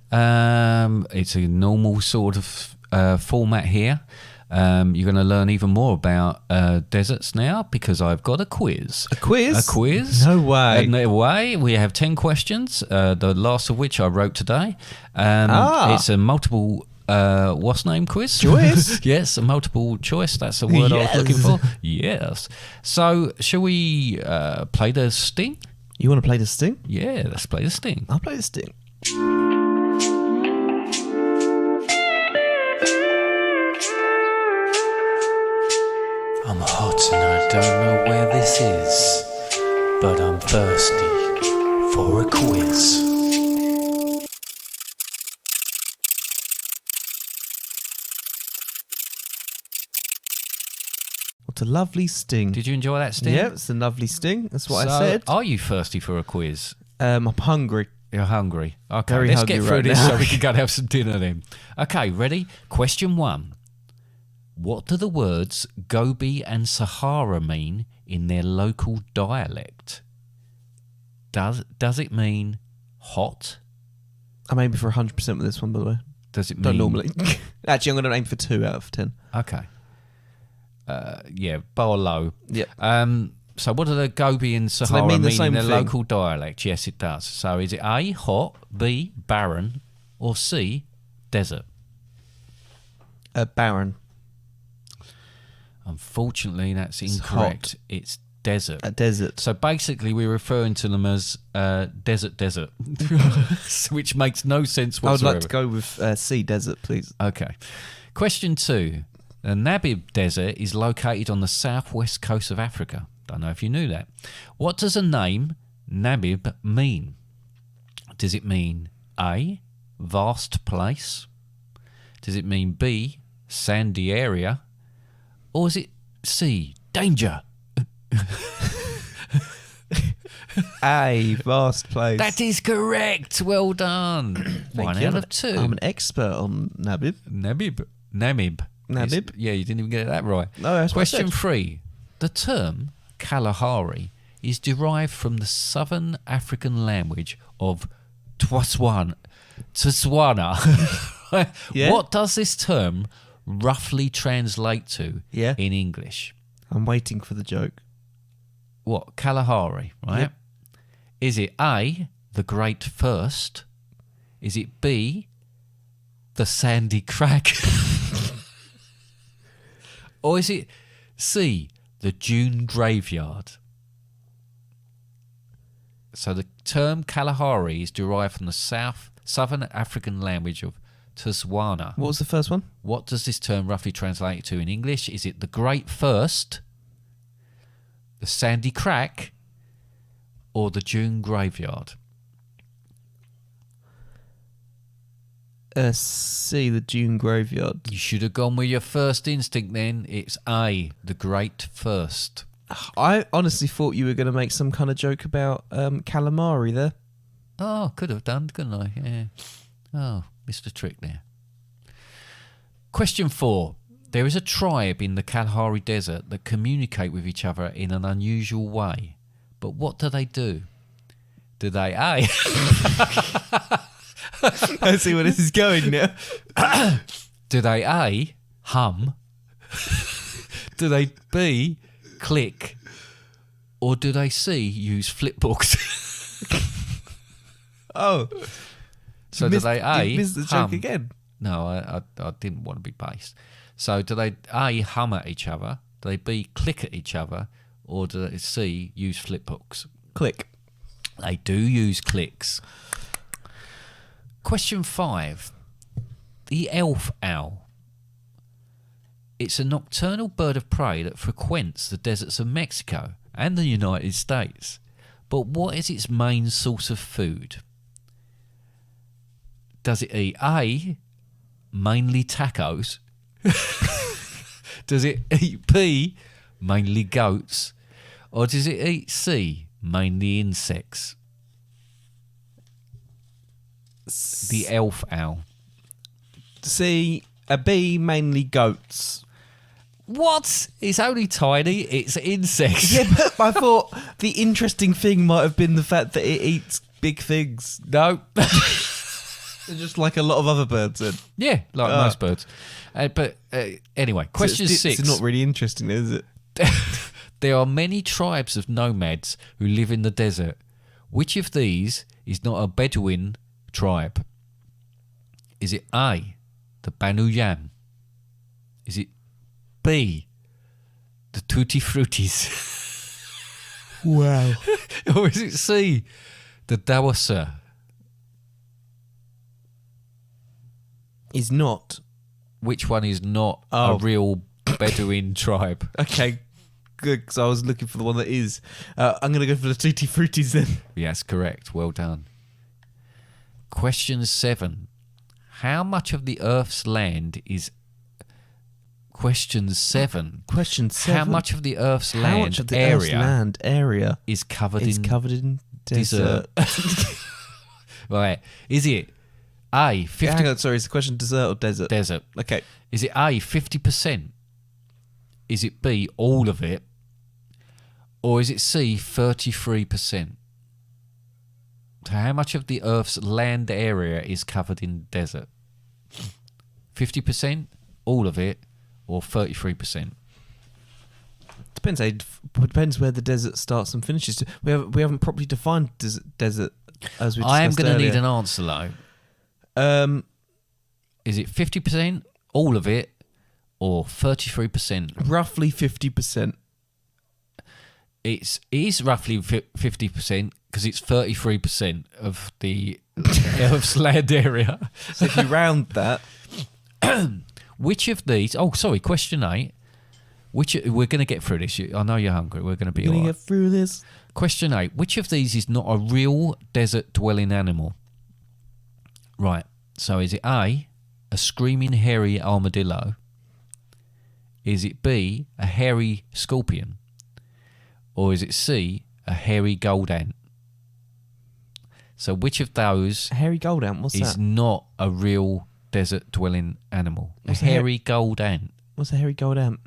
It's a normal sort of format here. You're going to learn even more about deserts now because I've got a quiz. A quiz? A quiz. No way. No way. We have 10 questions, the last of which I wrote today. It's a multiple... what's name quiz? Choice? Yes, a multiple choice. That's the word I was looking Yes. for. Yes. So, shall we play the sting? You want to play the sting? Yeah, let's play the sting. I'll play the sting. I'm hot and I don't know where this is, but I'm thirsty for a quiz. What a lovely sting. Did you enjoy that sting? Yeah, it's a lovely sting. That's what So, I said. Are you thirsty for a quiz? I'm hungry. You're hungry. Okay, Very let's hungry get through right this now. so we can go and have some dinner then. Okay, ready? Question 1. What do the words Gobi and Sahara mean in their local dialect? Does it mean hot? I'm aiming for 100% with this one, by the way. Does it mean... Don't normally. Actually, I'm going to aim for 2 out of 10. Okay. Yeah, bar low. Yep. So what do the Gobi and Sahara mean the mean in same their thing? local dialect? Yes, it does. So is it A, hot, B, barren, or C, desert? Barren. Unfortunately, that's incorrect. It's desert. A desert. So basically, we're referring to them as desert, which makes no sense I would whatsoever. like to go with sea desert, please. Okay. Question 2. The Namib Desert is located on the southwest coast of Africa. Don't know if you knew that. What does the name Namib mean? Does it mean A, vast place? Does it mean B, sandy area? Or is it C, danger? A vast place. That is correct. Well done. Thank 1 you. out of 2. I'm an expert on Namib. Namib. Namib? Yeah, you didn't even get that right. No, that's what I Question said. 3. The term Kalahari is derived from the southern African language of Tswana. Yeah? What does this term roughly translate to Yeah. in English? I'm waiting for the joke. What? Kalahari, right? Yep. Is it A, the Great First? Is it B, the Sandy Crack? Or is it C, the Dune Graveyard? So the term Kalahari is derived from the southern African language of Tswana. What was the first one? What does this term roughly translate to in English? Is it the Great First, the Sandy Crack, or the Dune Graveyard? C, the Dune Graveyard. You should have gone with your first instinct then. It's A, the Great First. I honestly thought you were going to make some kind of joke about calamari there. Oh, could have done, couldn't I? Yeah. Oh, missed a trick there. Question 4. There is a tribe in the Kalahari Desert that communicate with each other in an unusual way. But what do they do? Do they A... I see where this is going now. Do they A, hum? Do they B, click? Or do they C, use flipbooks? Oh. So You do missed- they A, you missed the hum? joke again. No, I didn't want to be based. So do they A, hum at each other? Do they B, click at each other? Or do they C, use flipbooks? Click. They do use clicks. Question 5. The elf owl. It's a nocturnal bird of prey that frequents the deserts of Mexico and the United States. But what is its main source of food? Does it eat A, mainly tacos? Does it eat B, mainly goats? Or does it eat C, mainly insects? The elf owl. C, a B, mainly goats. What? It's only tiny. It's insects. Yeah, but I thought the interesting thing might have been the fact that it eats big things. No. Just like a lot of other birds then. Yeah, like most birds. But anyway, question So 6. It's not really interesting, is it? There are many tribes of nomads who live in the desert. Which of these is not a Bedouin tribe? Is it A, the Banu Yam? Is it B, the Tutti Fruitis? Wow. Or is it C, the Dawasa? Is not. Which one is not Oh. a real Bedouin tribe? Okay, good, because I was looking for the one that is. I'm going to go for the Tutti Fruitis then. Yes, correct. Well done. Question 7. How much of the Earth's land is... Question 7. Question 7. How much of the Earth's How land much of the area Earth's land area is covered is in covered in desert? Right. Is it A, 50... Hang on, sorry, is the question desert or desert? Desert. Okay. Is it A, 50%? Is it B, all of it? Or is it C, 33%? So how much of the Earth's land area is covered in desert? 50%, all of it, or 33%? Depends where the desert starts and finishes. We haven't properly defined desert as we discussed I am going to need earlier. an answer, though. Is it 50%, all of it, or 33%? Roughly 50%. It is roughly 50% because it's 33% of the Earth's land area. So if you round that, Which of these? Oh, sorry. Question 8. We're going to get through this. I know you're hungry. We're going to be all gonna right. get through this. Question 8. Which of these is not a real desert-dwelling animal? Right. So is it A, a screaming hairy armadillo? Is it B, a hairy scorpion? Or is it C, a hairy gold ant? So which of those A hairy gold ant. What's is that? not a real desert-dwelling animal? What's a hairy gold ant. What's a hairy gold ant?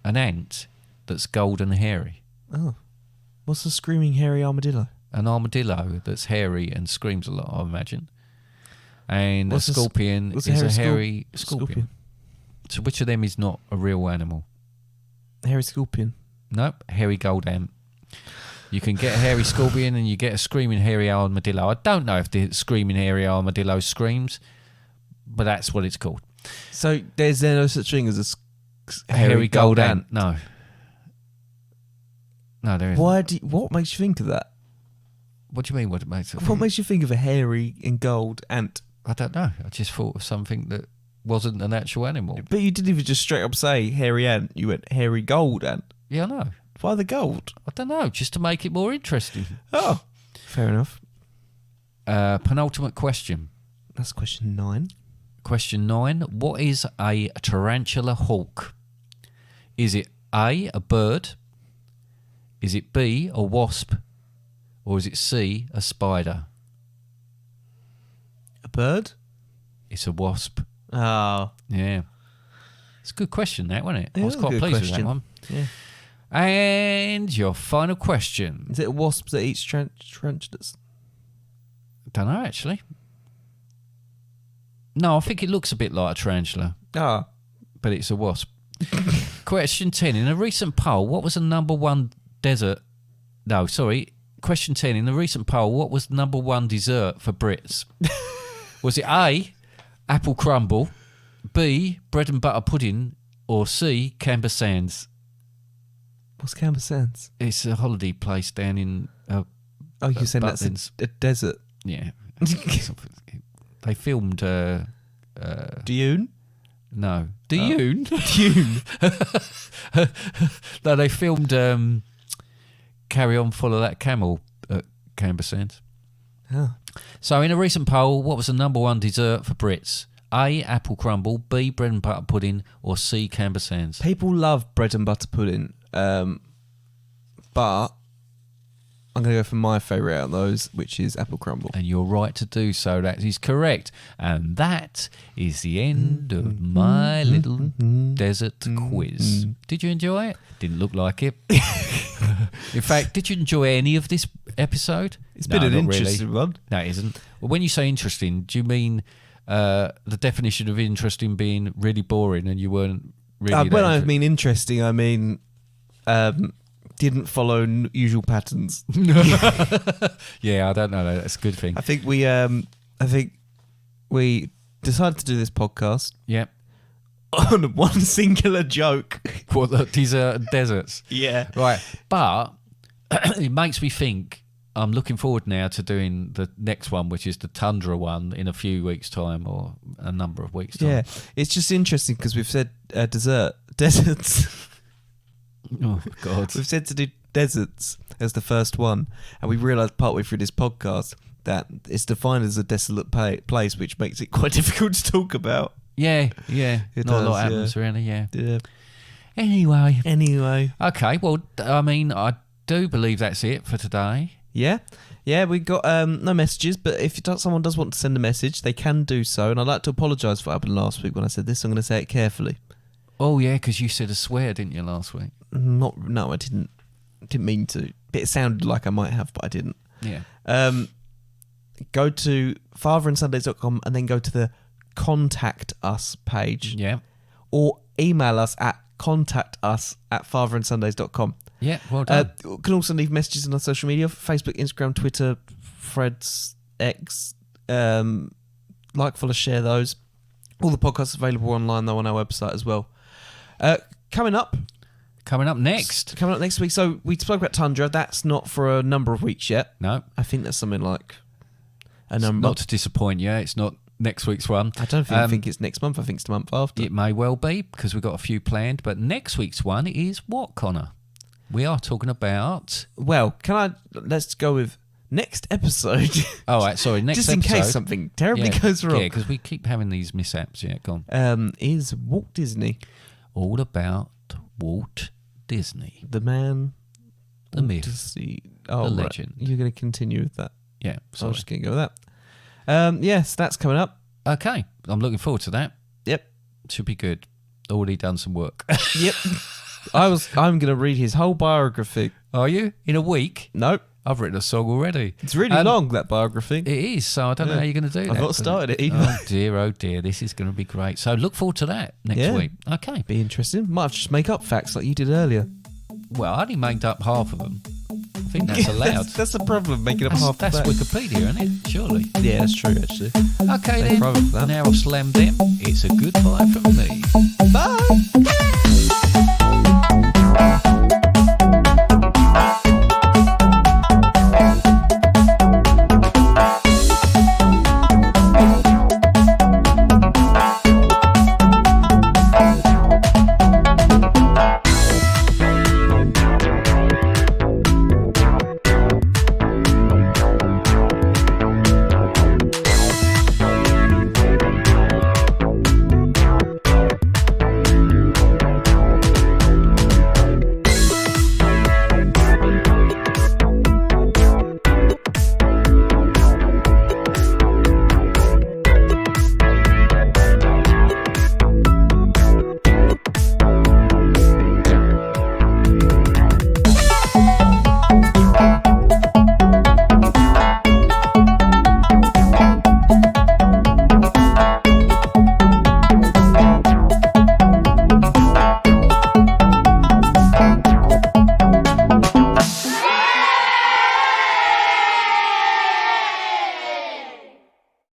An ant that's gold and hairy. Oh. What's a screaming hairy armadillo? An armadillo that's hairy and screams a lot, I imagine. And What's a scorpion what's is a a hairy hairy scorpion. So which of them is not a real animal? A hairy scorpion. Nope, hairy gold ant. You can get a hairy scorpion and you get a screaming hairy armadillo. I don't know if the screaming hairy armadillo screams, but that's what it's called. So there's no such thing as a Hairy gold ant. No. No, there isn't. What makes you think of that? What do you mean? What it makes it? What makes you think of a hairy and gold ant? I don't know. I just thought of something that wasn't an actual animal. But you didn't even just straight up say hairy ant. You went hairy gold ant. Yeah, I know. Why the gold? I don't know. Just to make it more interesting. Oh, fair enough. Penultimate question. That's question 9. Question 9. What is a tarantula hawk? Is it A, a bird? Is it B, a wasp? Or is it C, a spider? A bird? It's a wasp. Oh, Yeah. It's a good question, that, wasn't it? It I was was a quite good pleased with question. that one. yeah. And your final question. Is it a wasp that eats tarantulas? Don't know, actually. No, I think it looks a bit like a tarantula, Ah, but it's a wasp. Question 10. In a recent poll, what was the number one desert... No, sorry. Question 10. In a recent poll, what was the number one dessert for Brits? Was it A, apple crumble, B, bread and butter pudding, or C, Camber Sands? what's Camber Sands? It's a holiday place down in... Oh, you're saying that's Butlins. a desert. Yeah. They filmed... Dune? No. Dune? Dune. No, they filmed Carry On Follow That Camel at Camber Sands. Oh. So in a recent poll, what was the number one dessert for Brits? A, apple crumble, B, bread and butter pudding, or C, Camber Sands? People love bread and butter pudding, but I'm going to go for my favourite out of those, which is apple crumble. And you're right to do so. That is correct. And that is the end of my little desert quiz. Did you enjoy it? Didn't look like it. In fact, did you enjoy any of this episode? It's been an not interesting really. one. No, it isn't. Well, when you say interesting, do you mean the definition of interesting being really boring and you weren't really... When I mean interesting, I mean didn't follow usual patterns. Yeah, I don't know. That's a good thing. I think we decided to do this podcast Yeah. on one singular joke. What, these are deserts. Yeah. Right. But it makes me think I'm looking forward now to doing the next one, which is the tundra one in a few weeks' time or a number of weeks' time. Yeah. It's just interesting because we've said deserts. Oh, God. We've said to do deserts as the first one, and we realised partway through this podcast that it's defined as a desolate place, which makes it quite difficult to talk about. Yeah. It Not a lot does, happens really, yeah. Yeah. Anyway. Anyway. Okay, well, I mean, I do believe that's it for today. Yeah, we got no messages, but if someone does want to send a message, they can do so. And I'd like to apologise for what happened last week when I said this. I'm going to say it carefully. Oh, yeah, because you said a swear, didn't you, last week? No, I didn't. Didn't mean to. It sounded like I might have, but I didn't. Yeah. Go to fatherandsundays.com and then go to the Contact Us page. Yeah. Or email us at contactus@fatherandsundays.com. Yeah, well done. You can also leave messages on our social media: Facebook, Instagram, Twitter, Threads, X, like, follow, share those. All the podcasts available online, though, on our website as well. Coming up next. week. So we spoke about Tundra. That's not for a number of weeks yet. No. I think that's something like a number. Not to disappoint you, it's not next week's one. I don't think it's next month. I think it's the month after. It may well be, because we've got a few planned. But next week's one is what, Connor? We are talking about... Well, let's go with next episode. Oh, right, sorry, next Just episode. in case something terribly goes wrong. Yeah, because we keep having these mishaps. Yeah, go on. Is Walt Disney. All about Walt Disney. The man. The myth. Disney. The Right. legend. You're going to continue with that. Yeah, So sorry. I'm just going to go with that. Yes, that's coming up. Okay, I'm looking forward to that. Yep. Should be good. Already done some work. Yep. I'm going to read his whole biography. Are you? In a week? Nope. I've written a song already. It's really long, that biography. It is, so I don't know how you're going to do that. I've not started it either. Oh dear, this is going to be great. So look forward to that next Yeah. week. Okay. Be interesting. Might have to just make up facts like you did earlier. Well, I only made up half of them. I think that's allowed. that's the problem, making up half That's the facts. Wikipedia, isn't it? Surely. Yeah, that's true, actually. Okay Thank then. you for that. Now I've slammed them. It's a goodbye from me. Bye!